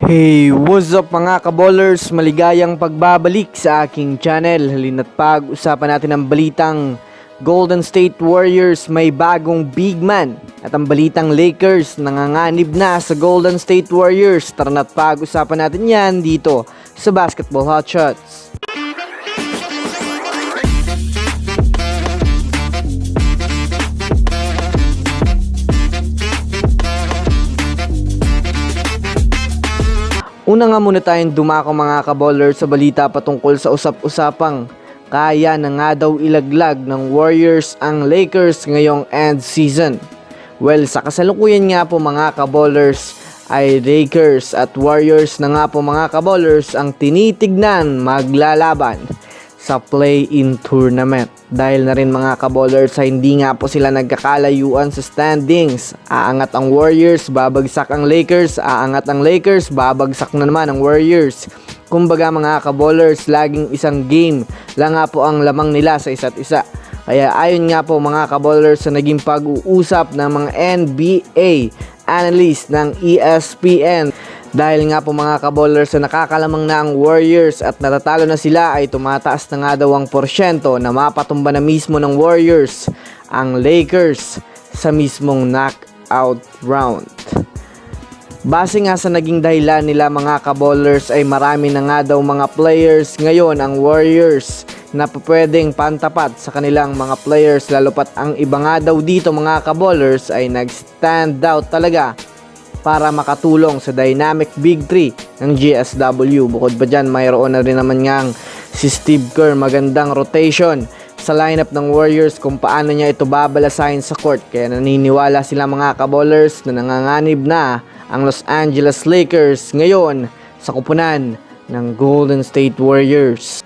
Hey, what's up mga kaballers? Maligayang pagbabalik sa aking channel. Halina't pag-usapan natin ang balitang Golden State Warriors may bagong big man. At ang balitang Lakers nanganganib na sa Golden State Warriors. Tara na't pag-usapan natin yan dito sa Basketball Hotshots. Una nga muna tayong dumako mga kaballers sa balita patungkol sa usap-usapang kaya na nga daw ilaglag ng Warriors ang Lakers ngayong end season. Well, sa kasalukuyan nga po mga kaballers ay Lakers at Warriors na nga po mga kaballers ang tinitignan maglalaban sa play-in tournament. Dahil na rin mga kaballers sa hindi nga po sila nagkakalayuan sa standings. Aangat ang Warriors, babagsak ang Lakers. Aangat ang Lakers, babagsak na naman ang Warriors. Kumbaga mga kaballers, laging isang game lang nga po ang lamang nila sa isa't isa. Kaya ayon nga po mga kaballers sa naging pag-uusap ng mga NBA analyst ng ESPN, dahil nga po mga kaballers na nakakalamang na ang Warriors at natatalo na sila, ay tumataas na nga daw ang porsyento na mapatumba na mismo ng Warriors ang Lakers sa mismong knockout round. Base nga sa naging dahilan nila mga kaballers ay marami na nga daw mga players ngayon ang Warriors na pwedeng pantapat sa kanilang mga players, lalo pat ang iba nga daw dito mga kaballers ay nag-stand out talaga para makatulong sa dynamic big three ng GSW. Bukod pa dyan, mayroon na rin naman ngang si Steve Kerr. Magandang rotation sa lineup ng Warriors kung paano niya ito babalasahin sa court. Kaya naniniwala sila mga kaballers na nanganganib na ang Los Angeles Lakers ngayon sa kupunan ng Golden State Warriors.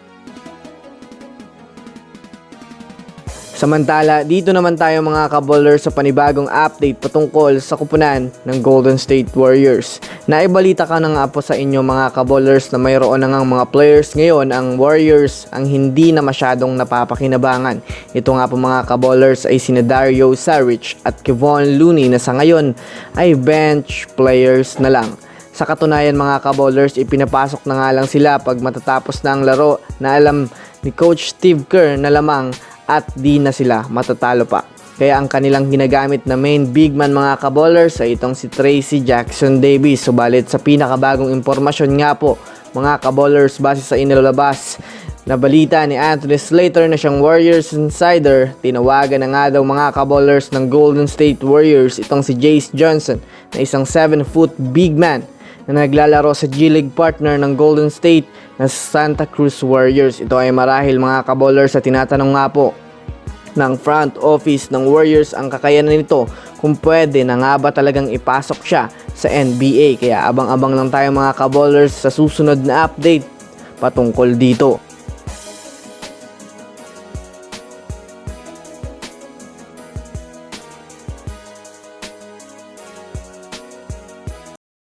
Samantala, dito naman tayo mga kaballers sa panibagong update patungkol sa kupunan ng Golden State Warriors. Naibalita ka na nga po sa inyo mga kaballers na mayroon na ngang mga players ngayon ang Warriors ang hindi na masyadong napapakinabangan. Ito nga po mga kaballers ay sina Dario Saric at Kevon Looney na sa ngayon ay bench players na lang. Sa katunayan mga kaballers, ipinapasok na nga lang sila pag matatapos na ang laro na alam ni Coach Steve Kerr na lamang at di na sila matatalo pa. Kaya ang kanilang ginagamit na main big man mga kaballers ay itong si Tracy Jackson Davis. Subalit sa pinakabagong impormasyon nga po mga kaballers, base sa inilalabas na balita ni Anthony Slater na siyang Warriors insider, tinawagan na nga daw mga kaballers ng Golden State Warriors itong si Jace Johnson na isang 7-foot big man na naglalaro sa G-League partner ng Golden State na Santa Cruz Warriors. Ito ay marahil mga kaballers sa tinatanong nga po ng front office ng Warriors ang kakayanan nito kung pwede na nga ba talagang ipasok siya sa NBA. Kaya abang-abang lang tayo mga kaballers sa susunod na update patungkol dito.